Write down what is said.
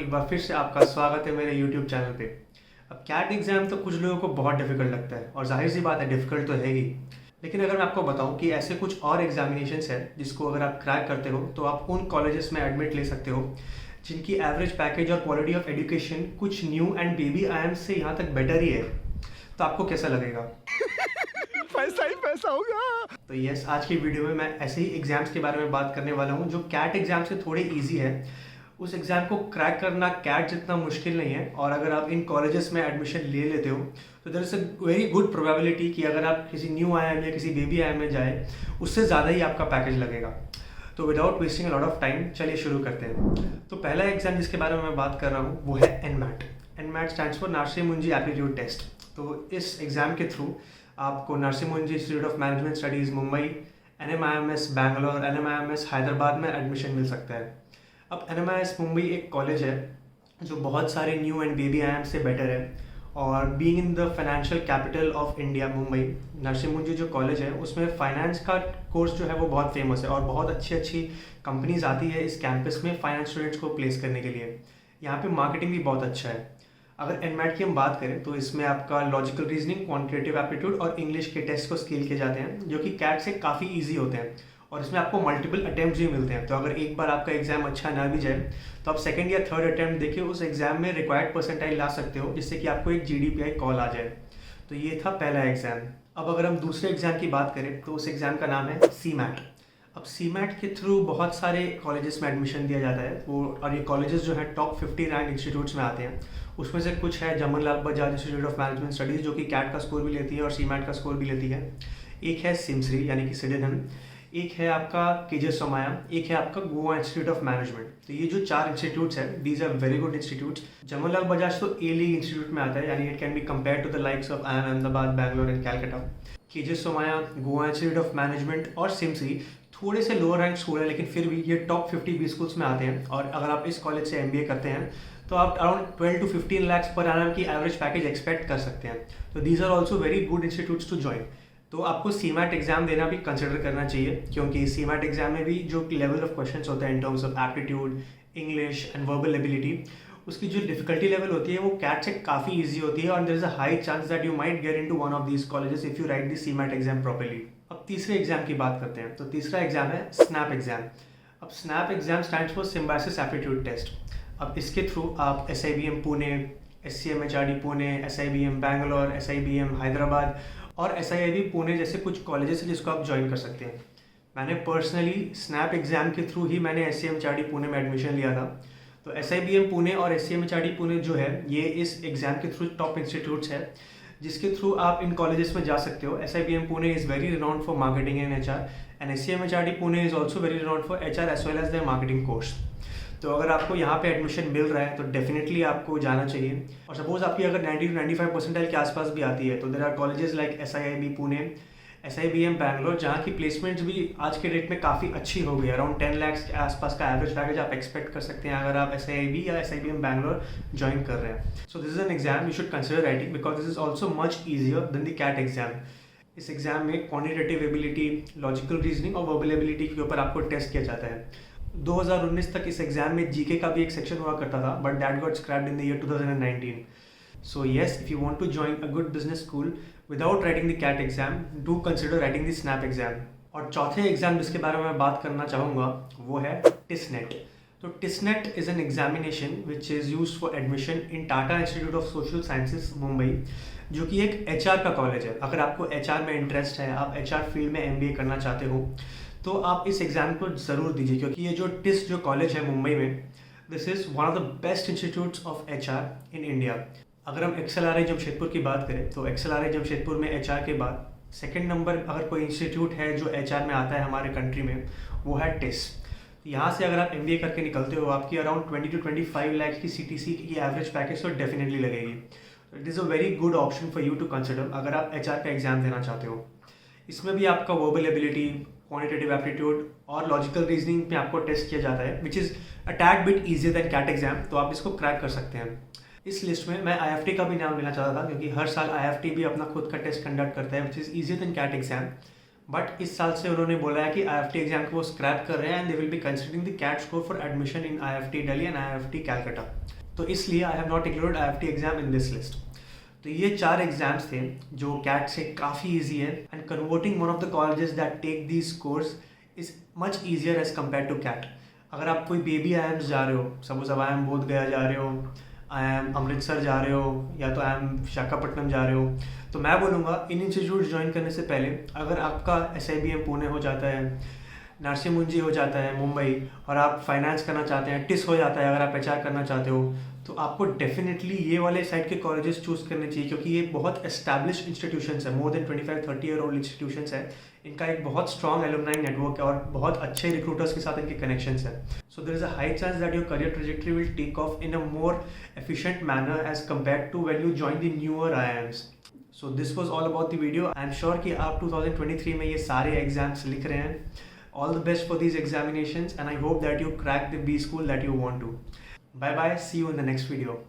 एक बार फिर से आपका स्वागत है मेरे यूट्यूब चैनल पे। अब कैट एग्ज़ाम तो कुछ लोगों को बहुत डिफ़िकल्ट लगता है और ज़ाहिर सी बात है डिफ़िकल्ट तो है ही। लेकिन अगर मैं आपको बताऊं कि ऐसे कुछ और एग्जामिनेशंस हैं जिसको अगर आप क्रैक करते हो तो आप उन कॉलेजेस में एडमिट ले सकते हो जिनकी एवरेज पैकेज और क्वालिटी ऑफ एजुकेशन कुछ न्यू एंड बेबी आईएम्स से यहाँ तक बेटर ही है। तो आपको कैसा लगेगा? पैसा ही पैसा होगा। तो यस, आज की वीडियो में मैं ऐसे ही एग्ज़ाम्स के बारे में बात करने वाला हूँ जो कैट एग्ज़ाम से थोड़े इजी है। उस एग्ज़ाम को क्रैक करना कैट जितना मुश्किल नहीं है और अगर आप इन कॉलेजेस में एडमिशन ले लेते हो तो there is a very good probability कि अगर आप किसी न्यू आईआईएम या किसी बेबी आईआईएम में जाए उससे ज़्यादा ही आपका पैकेज लगेगा। तो without wasting a lot of time चलिए शुरू करते हैं। तो पहला एग्ज़ाम जिसके बारे में मैं बात कर रहा हूँ वो है NMAT. NMAT stands for Narasimha मुंजी एप्टीट्यूड टेस्ट। तो इस एग्ज़ाम के थ्रू आपको नरसिम्हा मुंजी institute of management studies Mumbai, NMIMS Bangalore, NMIMS Hyderabad में एडमिशन मिल सकता है। अब एनएमआईएमएस मुंबई एक कॉलेज है जो बहुत सारे न्यू एंड बेबी आईआईएम से बेटर है और being in the financial capital of India Mumbai, Narasimha मुंजी जो कॉलेज है उसमें फाइनेंस का कोर्स जो है वो बहुत फेमस है और बहुत अच्छी अच्छी कंपनीज आती है इस कैंपस में फाइनेंस स्टूडेंट्स को प्लेस करने के लिए। यहाँ पे मार्केटिंग भी बहुत अच्छा है। अगर एनमैट की हम बात करें तो इसमें आपका लॉजिकल रीजनिंग, क्वांटिटेटिव एप्टीट्यूड और इंग्लिश के टेस्ट को स्केल किए जाते हैं जो कि कैट से काफ़ी ईजी होते हैं और इसमें आपको मल्टीपल अटैम्प्ट भी मिलते हैं। तो अगर एक बार आपका एग्जाम अच्छा ना भी जाए तो आप सेकंड या थर्ड अटैम्प्ट देके उस एग्जाम में रिक्वायर्ड परसेंटाइल ला सकते हो जिससे कि आपको एक जीडीपीआई कॉल आ जाए। तो ये था पहला एग्जाम। अब अगर हम दूसरे एग्जाम की बात करें तो उस एग्जाम का नाम है सीमैट। अब सीमैट के थ्रू बहुत सारे कॉलेजेस में एडमिशन दिया जाता है वो, और ये कॉलेजेस जो है टॉप 50 रैंक इंस्टीट्यूट्स में आते हैं। उसमें से कुछ है Jamnalal Bajaj institute of management studies जो कि कैट का स्कोर भी लेती है और सीमैट का स्कोर भी लेती है। एक है सिमश्री यानी कि सिडेनम, एक है आपका केजे सोमाया, एक है आपका गोवा इंस्टीट्यूट ऑफ मैनेजमेंट। तो ये जो चार इंस्टीट्यूट्स हैं these are very good institutes. Jamnalal Bajaj तो ए लीग इंस्टीट्यूट में आता है यानी it can be compare to the likes of IIM Ahmedabad, Bangalore and Calcutta. KJ Somaiya, Goa institute of management और सिमश्री थोड़े से लोअर रैंक स्कूल है लेकिन फिर भी ये टॉप 50 बी स्कूल्स में आते हैं। और अगर आप इस कॉलेज से एमबीए करते हैं तो आप around 12 to 15 lakhs per annum की एवरेज पैकेज एक्सपेक्ट कर सकते हैं। तो these are also very good institutes to join. तो आपको सीमैट एग्जाम देना भी कंसिडर करना चाहिए क्योंकि सीमैट एग्जाम में भी जो लेवल ऑफ क्वेश्चंस होते हैं in terms of aptitude, English and verbal ability, उसकी जो डिफिकल्टी लेवल होती है वो कैट से काफ़ी ईजी होती है और there is a high chance that you might get into one of these colleges if you write the CMAT exam properly. अब तीसरे एग्जाम की बात करते हैं। तो तीसरा एग्जाम है स्नैप एग्जाम। अब SNAP exam stands for Symbiosis aptitude test. अब इसके थ्रू आप SIBM Pune, SCMHRD Pune, SIBM Bangalore, SIBM Hyderabad और SIIB पुणे जैसे कुछ कॉलेजेस हैं जिसको आप ज्वाइन कर सकते हैं। मैंने पर्सनली स्नैप एग्जाम के थ्रू ही मैंने SCMHRD पुणे में एडमिशन लिया था। तो SIBM पुणे और SCMHRD पुणे जो है ये इस एग्ज़ाम के थ्रू टॉप इंस्टीट्यूट्स है जिसके थ्रू आप इन कॉलेजेस में जा सकते हो। SIBM Pune is very renowned for marketing and HR and SCMHRD Pune is also very renowned for HR as well as the marketing course. तो अगर आपको यहाँ पे एडमिशन मिल रहा है तो डेफिनेटली आपको जाना चाहिए। और सपोज आपकी अगर 90 to 95 परसेंटाइल के आसपास भी आती है तो there are colleges like SIIB Pune, SIBM Bangalore जहाँ की प्लेसमेंट्स भी आज के डेट में काफ़ी अच्छी हो गई है। अराउंड 10 lakhs के आसपास का एवरेज पैकेज आप एक्सपेक्ट कर सकते हैं अगर आप SIIB या SIBM बैंगलोर ज्वाइन कर रहे हैं। So this is an exam you should consider writing because this is also much easier than the CAT exam. इस एग्जाम में क्वान्टिटेटिव एबिलिटी, लॉजिकल रीजनिंग और वर्बल एबिलिटी के ऊपर आपको टेस्ट किया जाता है। 2019 तक इस एग्जाम में जीके का भी एक सेक्शन हुआ करता था but that got scraped in the year 2019। So yes, if you want to join a good business school without writing the CAT exam, do consider writing the SNAP exam. और चौथे exam जिसके बारे में मैं बात करना चाहूँगा वो है TISNET। तो TISNET is an examination which is used for admission in Tata Institute of Social Sciences Mumbai जो कि एक HR का कॉलेज है। अगर आपको HR में इंटरेस्ट है, आप HR फील्ड में MBA करना चाहते हो तो आप इस एग्ज़ाम को ज़रूर दीजिए क्योंकि ये जो टिस जो कॉलेज है मुंबई में this is one of the best institutes of HR in India. अगर हम XLRI जमशेदपुर की बात करें तो XLRI जमशेदपुर में HR के बाद सेकंड नंबर अगर कोई इंस्टीट्यूट है जो HR में आता है हमारे कंट्री में वो है टिस। यहाँ से अगर आप MBA करके निकलते हो आपकी अराउंड 20 to 25 लाख की CTC की एवरेज पैकेज तो डेफिनेटली लगेगी। It is a very good option for you to consider अगर आप HR का एग्जाम देना चाहते हो। इसमें भी आपका वर्बल एबिलिटी, क्वांटिटेटिव एप्टीट्यूड और लॉजिकल रीजनिंग में आपको टेस्ट किया जाता है which is a tad bit easier than CAT exam. तो आप इसको क्रैक कर सकते हैं। इस लिस्ट में मैं IFT का भी नाम लेना चाहता था क्योंकि हर साल IFT भी अपना खुद का टेस्ट कंडक्ट करता है which is easier than CAT exam. But इस साल से उन्होंने बोला है कि IFT एग्जाम को वो स्क्रैप कर रहे हैं and they will be considering the CAT score for admission in IFT Delhi and IFT Calcutta. तो इसलिए I have not included IIFT exam in this list. तो ये 4 एग्जाम्स थे जो कैट से काफ़ी ईजी है, and converting one of the colleges that take these course is much easier as compare to CAT. अगर आप कोई बेबी IIMs जा रहे हो, सपोज अब IIM बोध गया जा रहे हो, IIM अमृतसर जा रहे हो, या तो IIM विशाखापट्टनम जा रहे हो, तो मैं बोलूँगा इन इंस्टीट्यूट ज्वाइन करने से पहले अगर आपका SIBM पुणे हो जाता है, नरसिंह मुंजी हो जाता है मुंबई, और आप फाइनेंस करना चाहते हैं, टिस हो जाता है अगर आप HR करना चाहते हो, तो आपको डेफिनेटली ये वाले साइड के कॉलेजेस चूज़ करने चाहिए, क्योंकि ये बहुत एस्टैब्लिश इंस्टीट्यूशंस है, more than 25-30 year old institutions है। इनका एक बहुत स्ट्रॉन्ग एलुमनाई नेटवर्क है और बहुत अच्छे रिक्रूटर्स के साथ इनके कनेक्शंस है। So there is a high chance that your career trajectory will take off in a more efficient manner as compare to when you join the newer IIMs। So this was all about the video. I am sure कि आप 2023 में ये सारे exams लिख रहे हैं। All the best for these examinations, and I hope that you crack the B school that you want to. Bye bye, see you in the next video.